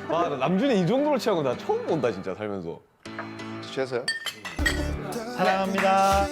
아, 나 남준이 이 정도로 취한 거 나 처음 본다 진짜 살면서. 취해서요? 사랑합니다.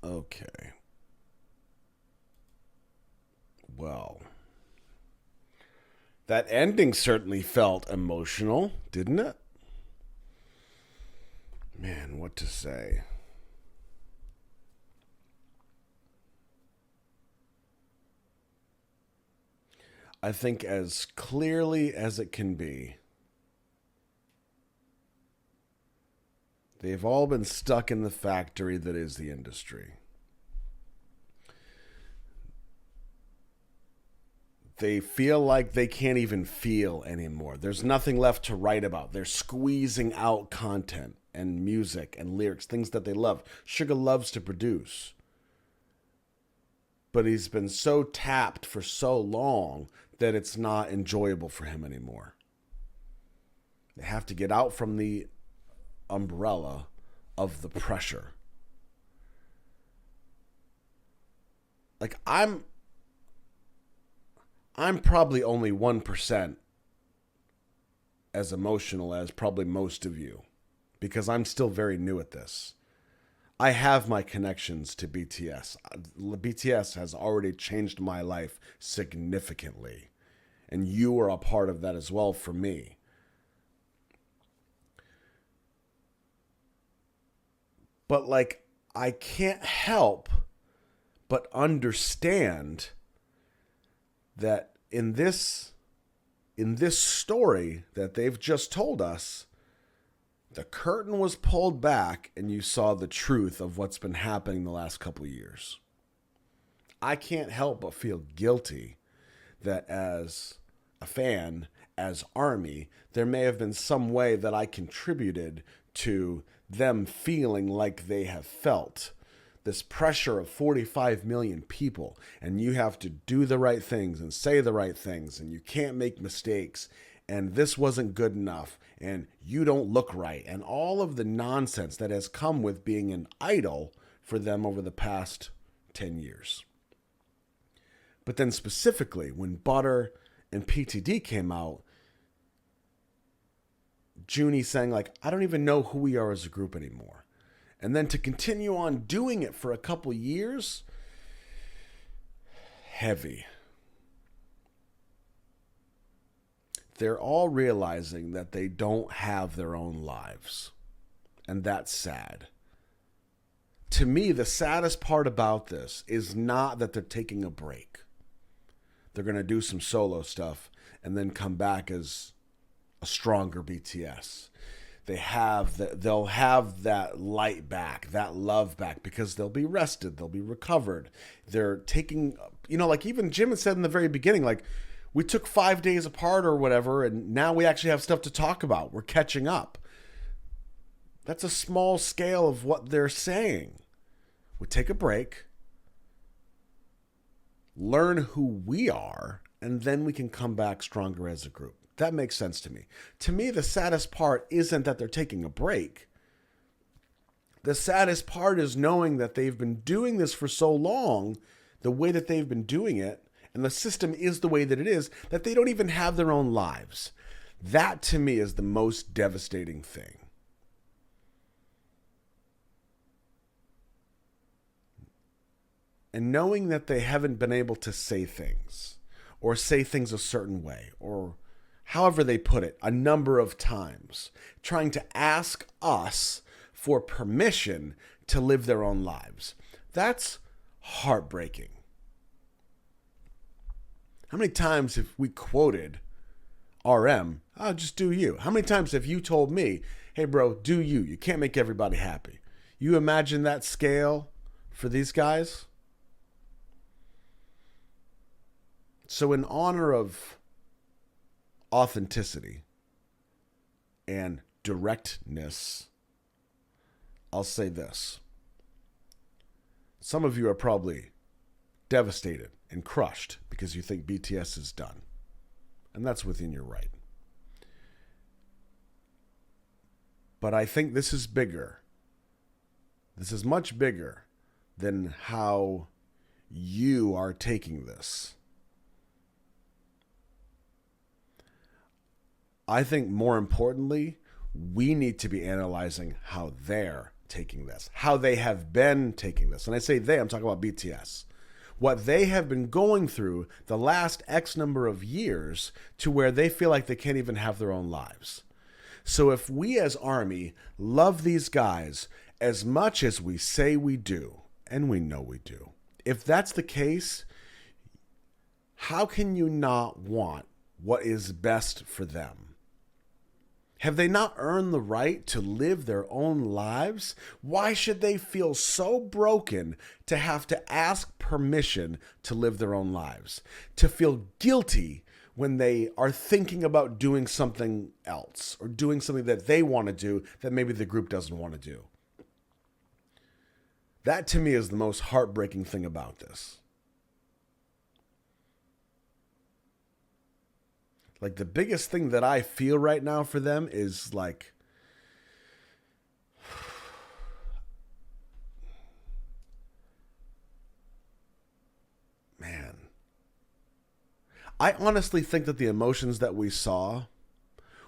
Okay. Well, that ending certainly felt emotional, didn't it? Man, what to say? I think as clearly as it can be, they've all been stuck in the factory that is the industry. They feel like they can't even feel anymore. There's nothing left to write about. They're squeezing out content and music and lyrics, things that they love. Sugar loves to produce. But he's been so tapped for so long that it's not enjoyable for him anymore. They have to get out from the umbrella of the pressure. Like, I'm probably only 1% as emotional as probably most of you, because I'm still very new at this. I have my connections to BTS. BTS has already changed my life significantly, and you are a part of that as well for me. But like, I can't help but understand that in this story that they've just told us, the curtain was pulled back and you saw the truth of what's been happening the last couple of years. I can't help but feel guilty that as a fan, as ARMY, there may have been some way that I contributed to them feeling like they have felt. This pressure of 45 million people, and you have to do the right things and say the right things, and you can't make mistakes, and this wasn't good enough, and you don't look right, and all of the nonsense that has come with being an idol for them over the past 10 years. But then specifically, when Butter and PTD came out, Junie saying like, I don't even know who we are as a group anymore. And then to continue on doing it for a couple years, heavy. They're all realizing that they don't have their own lives. And that's sad. To me, the saddest part about this is not that they're taking a break. They're going to do some solo stuff and then come back as a stronger BTS. They'll have that light back, that love back, because they'll be rested, they'll be recovered. They're taking, like even Jim had said in the very beginning, like, we took 5 days apart or whatever, and now we actually have stuff to talk about. We're catching up. That's a small scale of what they're saying. We take a break, learn who we are, and then we can come back stronger as a group. That makes sense to me. To me, the saddest part isn't that they're taking a break. The saddest part is knowing that they've been doing this for so long, the way that they've been doing it, and the system is the way that it is, that they don't even have their own lives. That, to me, is the most devastating thing. And knowing that they haven't been able to say things, or say things a certain way, or however they put it, a number of times, trying to ask us for permission to live their own lives. That's heartbreaking. How many times have we quoted RM, oh, just do you? How many times have you told me, hey bro, do you? You can't make everybody happy. You imagine that scale for these guys? So in honor of authenticity and directness, I'll say this. Some of you are probably devastated and crushed because you think BTS is done. and that's within your right. But I think this is bigger. This is much bigger than how you are taking this. I think more importantly, we need to be analyzing how they're taking this, how they have been taking this. And I say they, I'm talking about BTS. What they have been going through the last X number of years to where they feel like they can't even have their own lives. So if we as ARMY love these guys as much as we say we do, and we know we do, if that's the case, how can you not want what is best for them? Have they not earned the right to live their own lives? Why should they feel so broken to have to ask permission to live their own lives? To feel guilty when they are thinking about doing something else or doing something that they want to do that maybe the group doesn't want to do? That to me is the most heartbreaking thing about this. Like, the biggest thing that I feel right now for them is like, man, I honestly think that the emotions that we saw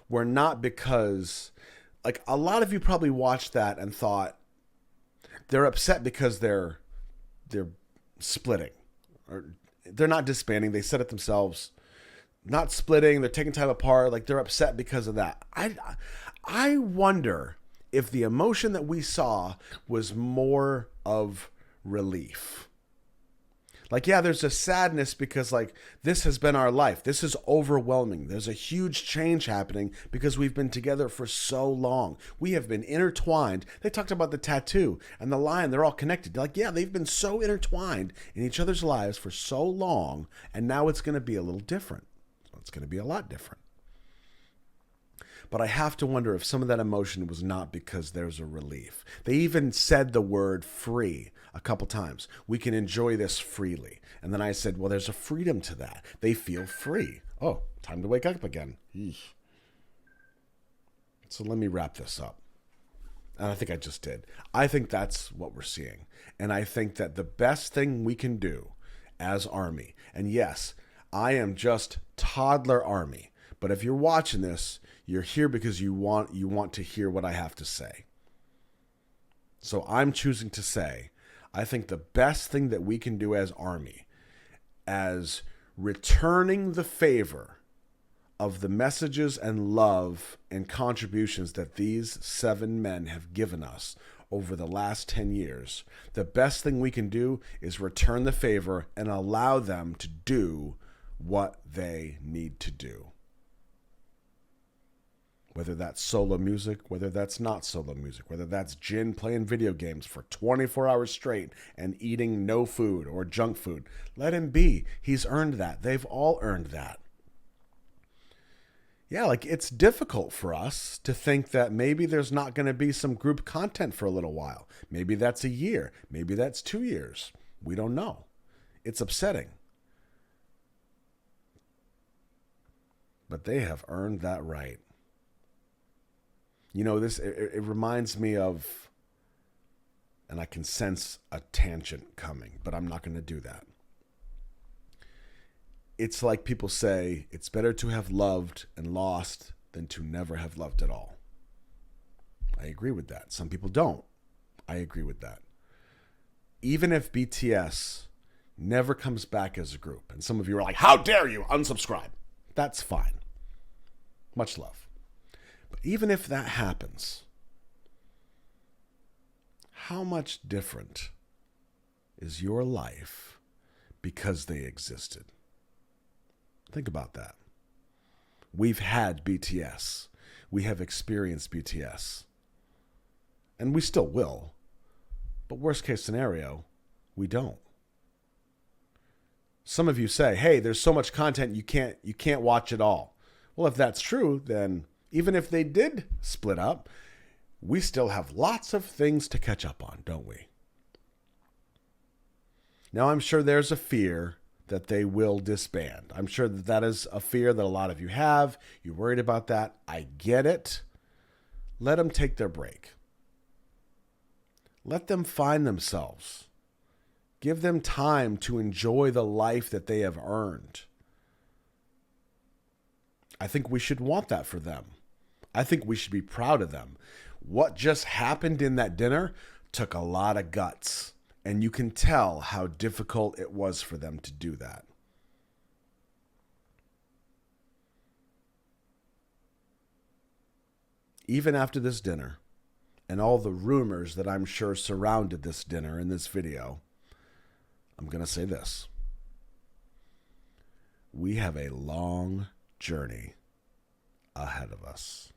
were not because, like, a lot of you probably watched that and thought they're upset because they're splitting, or they're not disbanding. They said it themselves. Not splitting, they're taking time apart, like they're upset because of that. I wonder if the emotion that we saw was more of relief. Like, yeah, there's a sadness because, like, this has been our life. This is overwhelming. There's a huge change happening because we've been together for so long. We have been intertwined. They talked about the tattoo and the lion. They're all connected. Like, yeah, they've been so intertwined in each other's lives for so long, and now it's going to be a little different. It's going to be a lot different. But I have to wonder if some of that emotion was not because there's a relief. They even said the word free a couple times. We can enjoy this freely. And then I said, well, there's a freedom to that. They feel free. Oh, time to wake up again. Eesh. So let me wrap this up. And I think I just did. I think that's what we're seeing. And I think that the best thing we can do as ARMY, and yes, I am just toddler ARMY, but if you're watching this, you're here because you want to hear what I have to say. So I'm choosing to say, I think the best thing that we can do as ARMY, as returning the favor of the messages and love and contributions that these 7 men have given us over the last 10 years, the best thing we can do is return the favor and allow them to do what they need to do. Whether that's solo music, whether that's not solo music, whether that's Jin playing video games for 24 hours straight and eating no food or junk food. Let him be. He's earned that. They've all earned that. Yeah, like, it's difficult for us to think that maybe there's not going to be some group content for a little while. Maybe that's a year. Maybe that's 2 years. We don't know. It's upsetting. But they have earned that right. You know, it reminds me of, and I can sense a tangent coming, but I'm not going to do that. It's like people say, it's better to have loved and lost than to never have loved at all. I agree with that. Some people don't. I agree with that. Even if BTS never comes back as a group, and some of you are like, how dare you unsubscribe? That's fine. Much love. But even if that happens, how much different is your life because they existed? Think about that. We've had BTS. We have experienced BTS. And we still will. But worst case scenario, we don't. Some of you say, hey, there's so much content you can't watch it all. Well, if that's true, then even if they did split up, we still have lots of things to catch up on, don't we? Now, I'm sure there's a fear that they will disband. I'm sure that that is a fear that a lot of you have. You're worried about that. I get it. Let them take their break. Let them find themselves. Give them time to enjoy the life that they have earned. I think we should want that for them. I think we should be proud of them. What just happened in that dinner took a lot of guts, and you can tell how difficult it was for them to do that. Even after this dinner, and all the rumors that I'm sure surrounded this dinner in this video, I'm going to say this. We have a long journey ahead of us.